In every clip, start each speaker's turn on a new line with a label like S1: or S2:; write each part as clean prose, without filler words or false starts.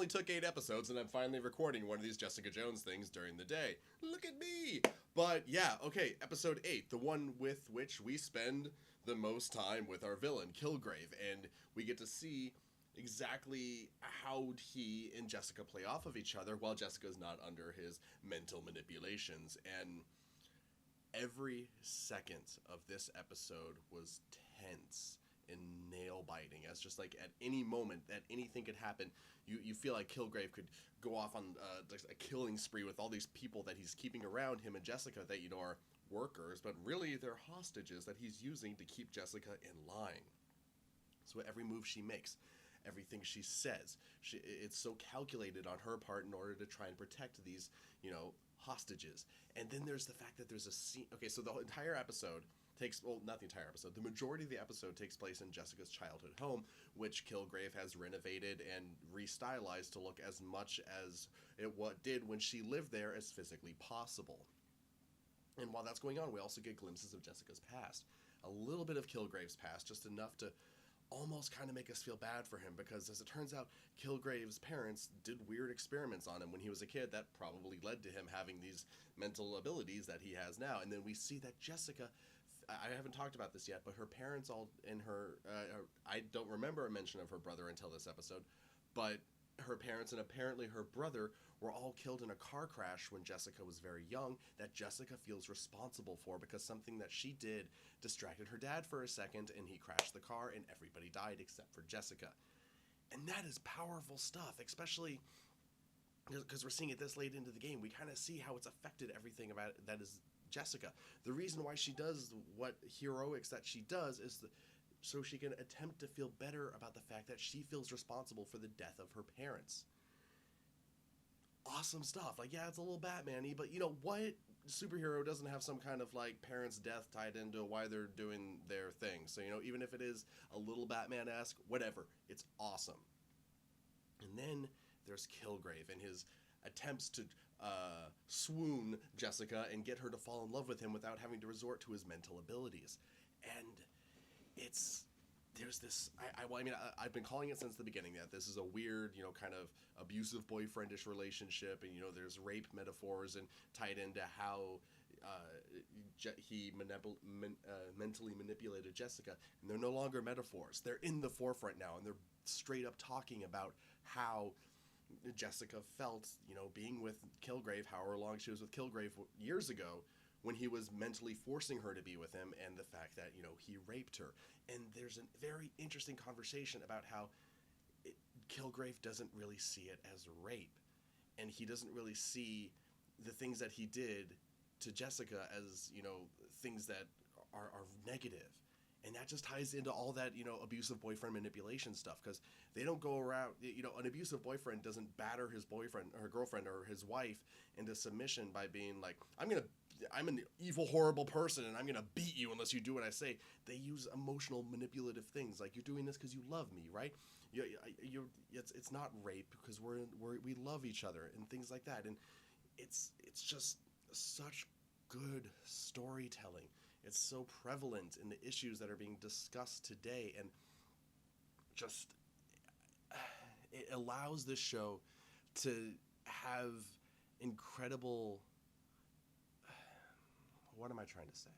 S1: only took 8 episodes, and I'm finally recording one of these Jessica Jones things during the day. Look at me! But yeah, okay, episode 8, the one with which we spend the most time with our villain, Kilgrave, and we get to see exactly how he and Jessica play off of each other while Jessica's not under his mental manipulations. And every second of this episode was tense and nail-biting, as just like at any moment that anything could happen, you feel like Kilgrave could go off on a killing spree with all these people that he's keeping around him and Jessica that, you know, are workers, but really they're hostages that he's using to keep Jessica in line. So every move she makes, everything she says, it's so calculated on her part in order to try and protect these, you know, hostages. And then there's the fact that there's a scene. Okay, so the entire episode takes, well, not the entire episode, the majority of the episode takes place in Jessica's childhood home, which Kilgrave has renovated and restylized to look as much as it did when she lived there as physically possible. And while that's going on, we also get glimpses of Jessica's past. A little bit of Kilgrave's past, just enough to almost kind of make us feel bad for him, because as it turns out, Kilgrave's parents did weird experiments on him when he was a kid that probably led to him having these mental abilities that he has now. And then we see that Jessica, I haven't talked about this yet, but her parents all in her, I don't remember a mention of her brother until this episode, but her parents and apparently her brother were all killed in a car crash when Jessica was very young, that Jessica feels responsible for because something that she did distracted her dad for a second and he crashed the car and everybody died except for Jessica. And that is powerful stuff, especially because we're seeing it this late into the game. We kind of see how it's affected everything about it that is Jessica. The reason why she does what heroics that she does is so she can attempt to feel better about the fact that she feels responsible for the death of her parents. Awesome stuff. Like, yeah, it's a little Batman-y, but you know what superhero doesn't have some kind of like parents' death tied into why they're doing their thing? So, you know, even if it is a little Batman-esque, whatever, it's awesome. And then there's Kilgrave and his attempts to swoon Jessica and get her to fall in love with him without having to resort to his mental abilities. And there's this, I've been calling it since the beginning that this is a weird, you know, kind of abusive boyfriendish relationship, and, you know, there's rape metaphors and tied into how he mentally manipulated Jessica, and they're no longer metaphors. They're in the forefront now, and they're straight up talking about how Jessica felt, you know, being with Kilgrave, however long she was with Kilgrave years ago, when he was mentally forcing her to be with him, and the fact that, you know, he raped her. And there's a very interesting conversation about how Kilgrave doesn't really see it as rape, and he doesn't really see the things that he did to Jessica as, you know, things that are negative. And that just ties into all that, you know, abusive boyfriend manipulation stuff, because they don't go around, you know, an abusive boyfriend doesn't batter his boyfriend or girlfriend or his wife into submission by being like, I'm an evil, horrible person, and I'm going to beat you unless you do what I say. They use emotional, manipulative things, like, you're doing this because you love me, right? It's not rape because we love each other, and things like that. And it's just such good storytelling. It's so prevalent in the issues that are being discussed today, and just it allows this show to have incredible, what am I trying to say?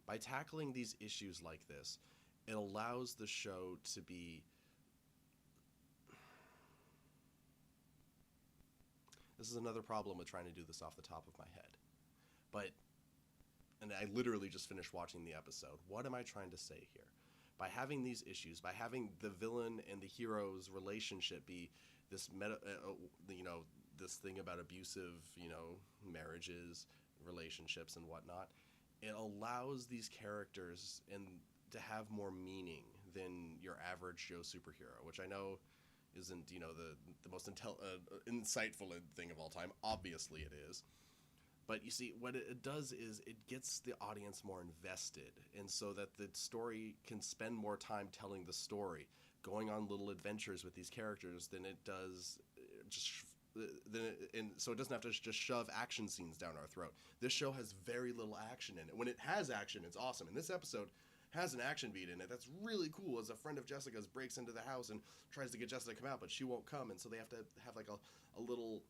S1: By tackling these issues like this, it allows the show to be, this is another problem with trying to do this off the top of my head, but, and I literally just finished watching the episode. What am I trying to say here? By having these issues, by having the villain and the hero's relationship be this this thing about abusive, you know, marriages, relationships and whatnot, it allows these characters to have more meaning than your average Joe superhero, which I know isn't, you know, the most insightful thing of all time. Obviously it is. But you see, what it does is it gets the audience more invested, and so that the story can spend more time telling the story, going on little adventures with these characters than it does and so it doesn't have to just shove action scenes down our throat. This show has very little action in it. When it has action, it's awesome. In this episode, has an action beat in it that's really cool. As a friend of Jessica's breaks into the house and tries to get Jessica to come out, but she won't come, and so they have to have like a little,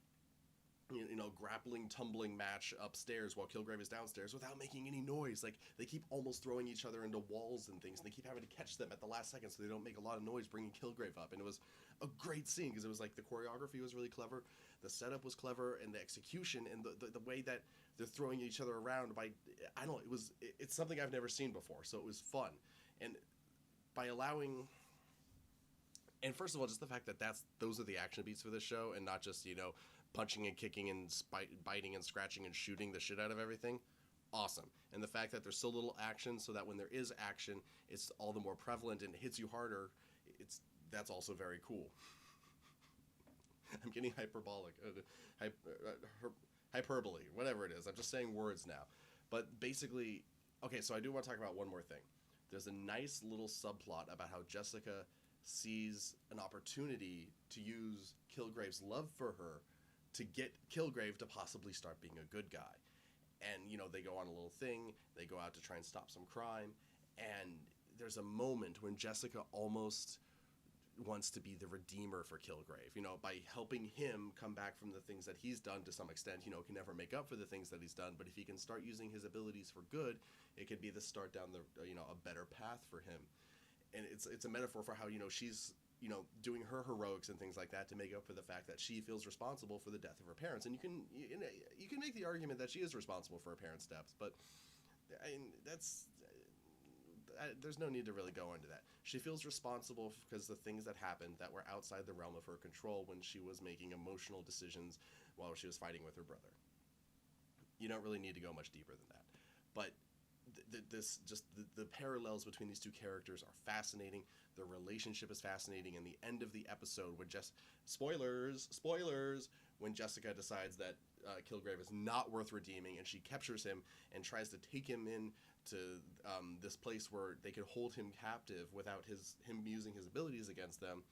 S1: grappling, tumbling match upstairs while Kilgrave is downstairs without making any noise. Like, they keep almost throwing each other into walls and things, and they keep having to catch them at the last second so they don't make a lot of noise bringing Kilgrave up. And it was a great scene because it was like the choreography was really clever, the setup was clever, and the execution and the way that they're throwing each other around by, I don't know, it's something I've never seen before, so it was fun. And by allowing, and first of all, just the fact that those are the action beats for this show, and not just, punching and kicking and biting and scratching and shooting the shit out of everything, awesome. And the fact that there's so little action, so that when there is action, it's all the more prevalent and hits you harder, that's also very cool. I'm getting hyperbolic, hyperbole, whatever it is. I'm just saying words now. But basically, okay, so I do want to talk about one more thing. There's a nice little subplot about how Jessica sees an opportunity to use Kilgrave's love for her to get Kilgrave to possibly start being a good guy. And, they go on a little thing, they go out to try and stop some crime, and there's a moment when Jessica almost wants to be the redeemer for Kilgrave, by helping him come back from the things that he's done to some extent, can never make up for the things that he's done, but if he can start using his abilities for good, it could be the start down the, a better path for him. And it's a metaphor for how, she's, doing her heroics and things like that to make up for the fact that she feels responsible for the death of her parents. And you can make the argument that she is responsible for her parents' deaths, but there's no need to really go into that. She feels responsible because the things that happened that were outside the realm of her control when she was making emotional decisions while she was fighting with her brother. You don't really need to go much deeper than that. But the parallels between these two characters are fascinating. Their relationship is fascinating, and the end of the episode when spoilers, when Jessica decides that Kilgrave is not worth redeeming, and she captures him and tries to take him in to this place where they could hold him captive without him using his abilities against them.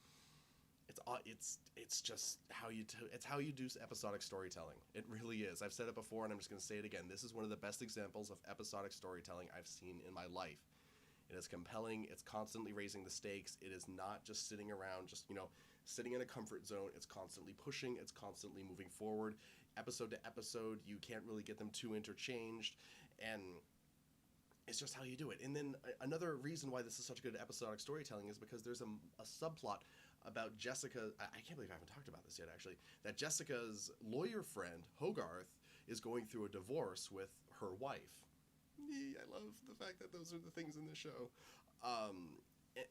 S1: It's just how you do episodic storytelling. It really is. I've said it before, and I'm just going to say it again. This is one of the best examples of episodic storytelling I've seen in my life. It is compelling. It's constantly raising the stakes. It is not just sitting around, sitting in a comfort zone. It's constantly pushing. It's constantly moving forward. Episode to episode, you can't really get them too interchanged, and it's just how you do it. And then another reason why this is such good episodic storytelling is because there's a subplot about Jessica. I can't believe I haven't talked about this yet, actually. That Jessica's lawyer friend, Hogarth, is going through a divorce with her wife. I love the fact that those are the things in the show.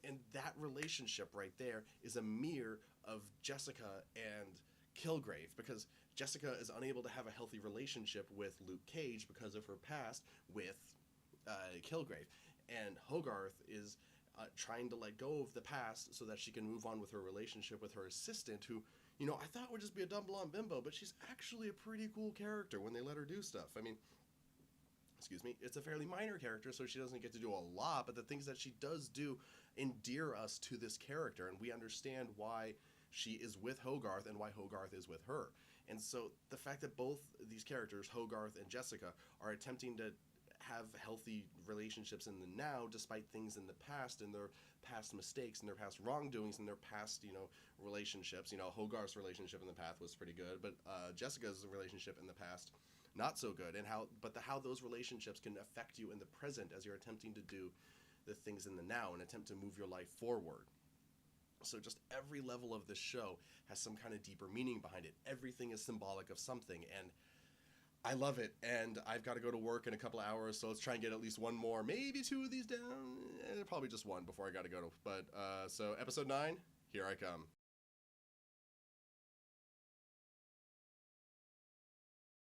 S1: And that relationship right there is a mirror of Jessica and Kilgrave, because Jessica is unable to have a healthy relationship with Luke Cage because of her past with Kilgrave. And Hogarth is trying to let go of the past so that she can move on with her relationship with her assistant, who, I thought would just be a dumb blonde bimbo, but she's actually a pretty cool character when they let her do stuff. I mean, it's a fairly minor character, so she doesn't get to do a lot, but the things that she does do endear us to this character, and we understand why she is with Hogarth and why Hogarth is with her. And so the fact that both these characters, Hogarth and Jessica, are attempting to have healthy relationships in the now despite things in the past and their past mistakes and their past wrongdoings and their past, relationships. Hogarth's relationship in the past was pretty good, but Jessica's relationship in the past, not so good. And how those relationships can affect you in the present as you're attempting to do the things in the now and attempt to move your life forward. So just every level of this show has some kind of deeper meaning behind it. Everything is symbolic of something, and I love it. And I've got to go to work in a couple of hours, so let's try and get at least one more, maybe two of these down. Probably just one before I got to go to. But so episode 9, here I come.